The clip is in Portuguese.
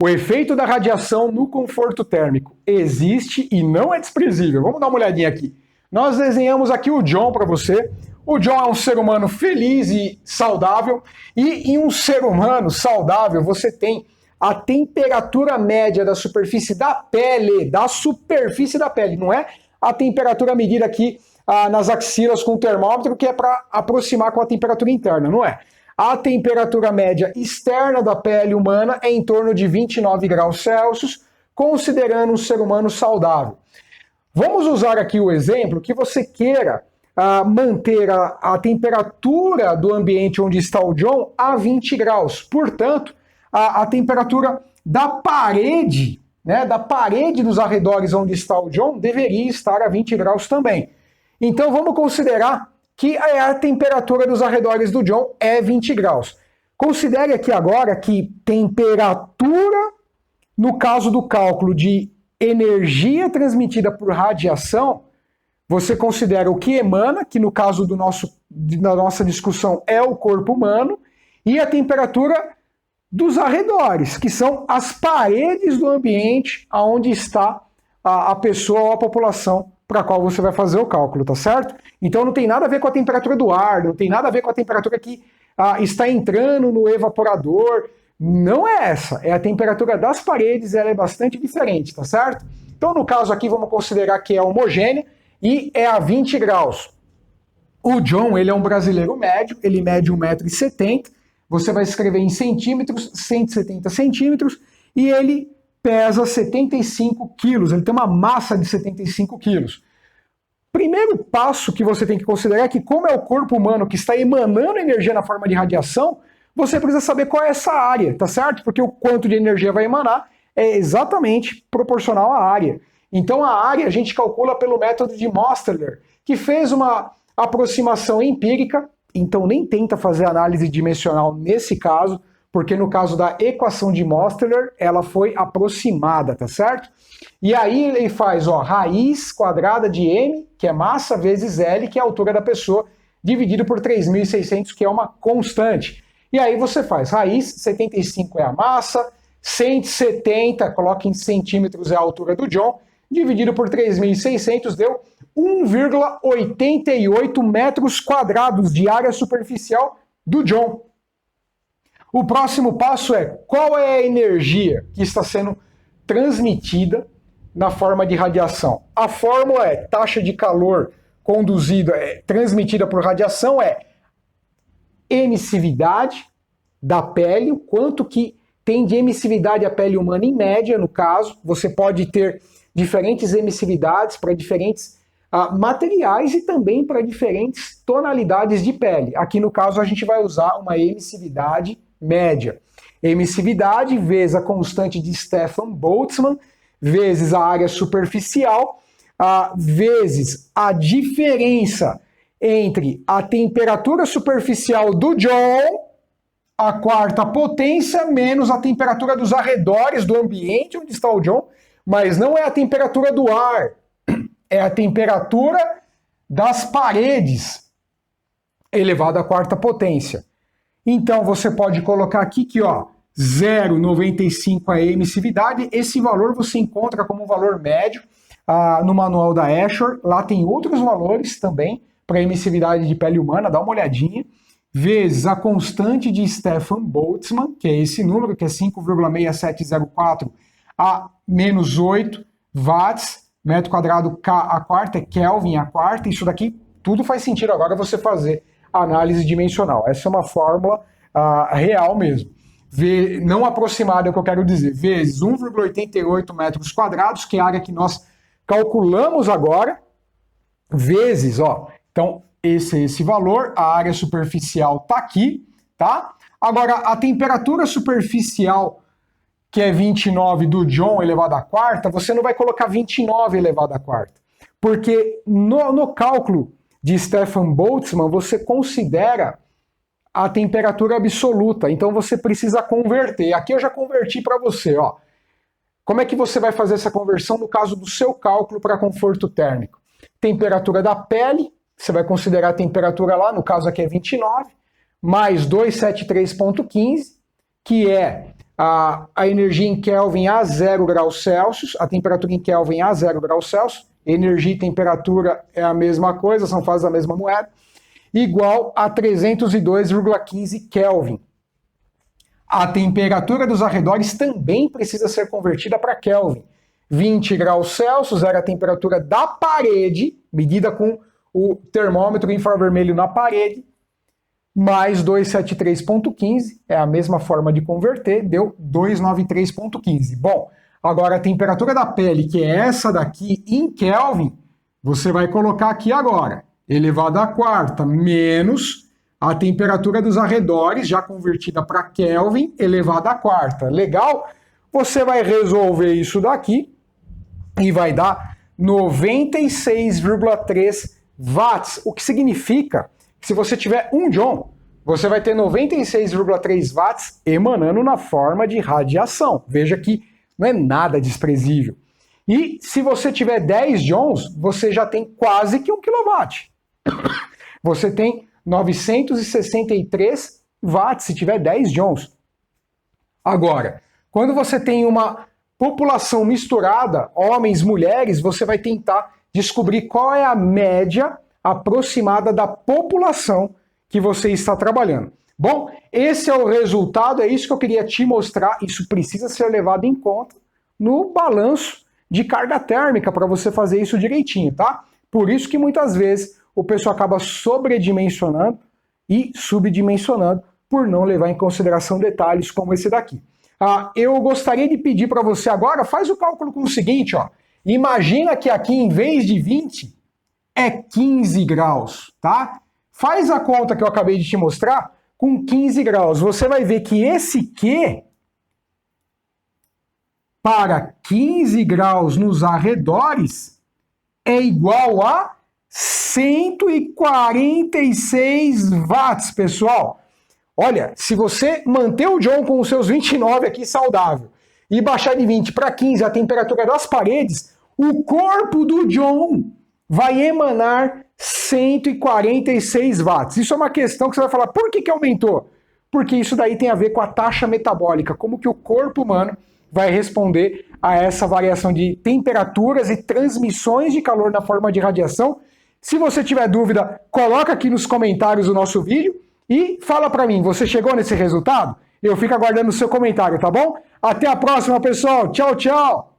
O efeito da radiação no conforto térmico existe e não é desprezível. Vamos dar uma olhadinha aqui. Nós desenhamos aqui o John para você. O John é um ser humano feliz e saudável. E em um ser humano saudável, você tem a temperatura média da superfície da pele, não é a temperatura medida aqui nas axilas com o termômetro, que é para aproximar com a temperatura interna, não é? A temperatura média externa da pele humana é em torno de 29 graus Celsius, considerando um ser humano saudável. Vamos usar aqui o exemplo que você queira manter a temperatura do ambiente onde está o John a 20 graus. Portanto, a temperatura da parede, né, da parede dos arredores onde está o John deveria estar a 20 graus também. Então vamos considerar que a temperatura dos arredores do John é 20 graus. Considere aqui agora que temperatura, no caso do cálculo de energia transmitida por radiação, você considera o que emana, que no caso da nossa discussão é o corpo humano, e a temperatura dos arredores, que são as paredes do ambiente onde está a pessoa ou a população para a qual você vai fazer o cálculo, tá certo? Então não tem nada a ver com a temperatura do ar, não tem nada a ver com a temperatura que está entrando no evaporador, não é essa, é a temperatura das paredes, ela é bastante diferente, tá certo? Então no caso aqui vamos considerar que é homogênea e é a 20 graus. O John, ele é um brasileiro médio, ele mede 1,70 m, você vai escrever em centímetros, 170 centímetros, e ele pesa 75 quilos, ele tem uma massa de 75 quilos. Primeiro passo que você tem que considerar é que, como é o corpo humano que está emanando energia na forma de radiação, você precisa saber qual é essa área, tá certo? Porque o quanto de energia vai emanar é exatamente proporcional à área. Então a área a gente calcula pelo método de Mosteller, que fez uma aproximação empírica, então nem tenta fazer análise dimensional nesse caso, porque no caso da equação de Mosteller, ela foi aproximada, tá certo? E aí ele faz, raiz quadrada de m, que é massa, vezes L, que é a altura da pessoa, dividido por 3.600, que é uma constante. E aí você faz raiz, 75 é a massa, 170, coloca em centímetros, é a altura do John, dividido por 3.600 deu 1,88 metros quadrados de área superficial do John. O próximo passo é qual é a energia que está sendo transmitida na forma de radiação. A fórmula é taxa de calor transmitida por radiação é emissividade da pele, o quanto que tem de emissividade a pele humana em média, no caso. Você pode ter diferentes emissividades para diferentes materiais e também para diferentes tonalidades de pele. Aqui no caso a gente vai usar uma emissividade média. Emissividade vezes a constante de Stefan Boltzmann, vezes a área superficial, vezes a diferença entre a temperatura superficial do John, a quarta potência, menos a temperatura dos arredores do ambiente onde está o John, mas não é a temperatura do ar, é a temperatura das paredes elevada à quarta potência. Então você pode colocar aqui que 0,95 é a emissividade. Esse valor você encontra como um valor médio no manual da Ashore. Lá tem outros valores também para emissividade de pele humana, dá uma olhadinha. Vezes a constante de Stefan Boltzmann, que é esse número, que é 5,6704 a menos 8 watts, metro quadrado K a quarta, é Kelvin a quarta. Isso daqui tudo faz sentido agora você fazer análise dimensional. Essa é uma fórmula real mesmo. Não aproximada é o que eu quero dizer. Vezes 1,88 metros quadrados, que é a área que nós calculamos agora, vezes, então esse valor, a área superficial está aqui, tá? Agora, a temperatura superficial, que é 29 do John elevado à quarta, você não vai colocar 29 elevado à quarta, porque no cálculo de Stefan Boltzmann, você considera a temperatura absoluta, então você precisa converter. Aqui eu já converti para você, Como é que você vai fazer essa conversão no caso do seu cálculo para conforto térmico? Temperatura da pele, você vai considerar a temperatura lá, no caso aqui é 29, mais 273,15, que é a energia em Kelvin a 0 graus Celsius, a temperatura em Kelvin a 0 graus Celsius, energia e temperatura é a mesma coisa, são fases da mesma moeda, igual a 302,15 Kelvin. A temperatura dos arredores também precisa ser convertida para Kelvin. 20 graus Celsius era a temperatura da parede, medida com o termômetro infravermelho na parede, mais 273,15, é a mesma forma de converter, deu 293,15. Bom, agora a temperatura da pele, que é essa daqui, em Kelvin, você vai colocar aqui agora, elevado à quarta, menos a temperatura dos arredores, já convertida para Kelvin, elevado à quarta. Legal? Você vai resolver isso daqui e vai dar 96,3 watts, o que significa que se você tiver 1 Joule, você vai ter 96,3 watts emanando na forma de radiação. Veja que não é nada desprezível. E se você tiver 10 Joules, você já tem quase que 1 kW. Você tem 963 watts se tiver 10 Joules. Agora, quando você tem uma população misturada, homens, mulheres, você vai tentar descobrir qual é a média aproximada da população que você está trabalhando. Bom, esse é o resultado, é isso que eu queria te mostrar. Isso precisa ser levado em conta no balanço de carga térmica para você fazer isso direitinho, tá? Por isso que muitas vezes o pessoal acaba sobredimensionando e subdimensionando por não levar em consideração detalhes como esse daqui. Eu gostaria de pedir para você agora, faz o cálculo com o seguinte, ó. Imagina que aqui em vez de 20 é 15 graus, tá? Faz a conta que eu acabei de te mostrar com 15 graus. Você vai ver que esse Q para 15 graus nos arredores é igual a 146 watts, pessoal. Olha, se você manter o John com os seus 29 aqui saudável e baixar de 20 para 15 a temperatura das paredes, o corpo do John vai emanar 146 watts. Isso é uma questão que você vai falar, por que aumentou? Porque isso daí tem a ver com a taxa metabólica, como que o corpo humano vai responder a essa variação de temperaturas e transmissões de calor na forma de radiação. Se você tiver dúvida, coloca aqui nos comentários o nosso vídeo e fala para mim, você chegou nesse resultado? Eu fico aguardando o seu comentário, tá bom? Até a próxima, pessoal. Tchau, tchau!